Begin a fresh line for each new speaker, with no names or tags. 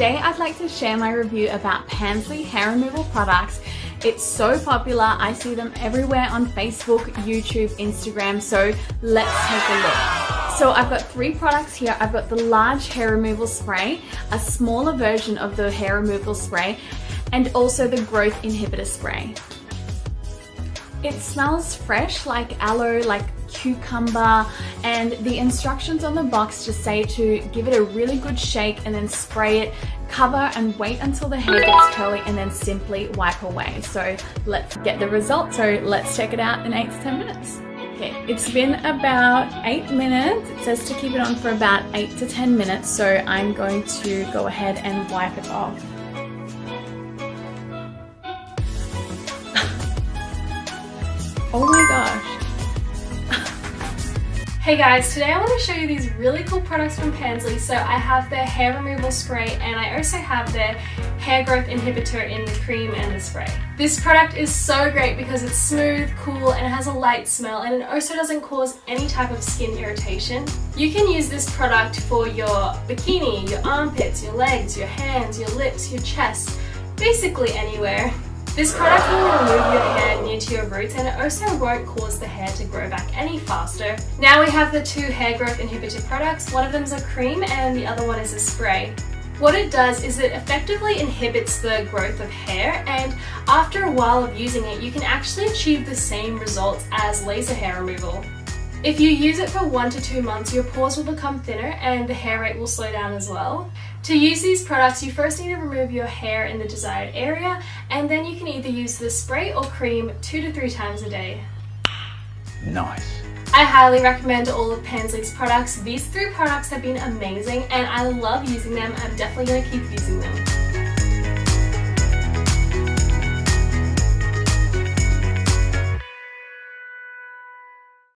Today I'd like to share my review about Pansy hair removal products. It's so popular, I see them everywhere on Facebook, YouTube, Instagram, so let's take a look. So I've got 3 products here. I've got the large hair removal spray, a smaller version of the hair removal spray, and also the growth inhibitor spray. It smells fresh, like aloe, like cucumber, and the instructions on the box just say to give it a really good shake and then spray it, cover and wait until the hair gets curly and then simply wipe away. So let's get the result. So let's check it out in 8 to 10 minutes. Okay, it's been about 8 minutes. It says to keep it on for about 8 to 10 minutes. So I'm going to go ahead and wipe it off. Oh my gosh. Hey guys, today I want to show you these really cool products from Pansy. So I have their hair removal spray and I also have their hair growth inhibitor in the cream and the spray. This product is so great because it's smooth, cool, and it has a light smell, and it also doesn't cause any type of skin irritation. You can use this product for your bikini, your armpits, your legs, your hands, your lips, your chest, basically anywhere. This product will remove your hair near to your roots, and it also won't cause the hair to grow back any faster. Now we have the 2 hair growth inhibitor products. One of them is a cream and the other one is a spray. What it does is it effectively inhibits the growth of hair, and after a while of using it, you can actually achieve the same results as laser hair removal. If you use it for 1 to 2 months, your pores will become thinner and the hair rate will slow down as well. To use these products, you first need to remove your hair in the desired area, and then you can either use the spray or cream 2 to 3 times a day.
Nice.
I highly recommend all of Pansy's products. These 3 products have been amazing and I love using them. I'm definitely going to keep using them.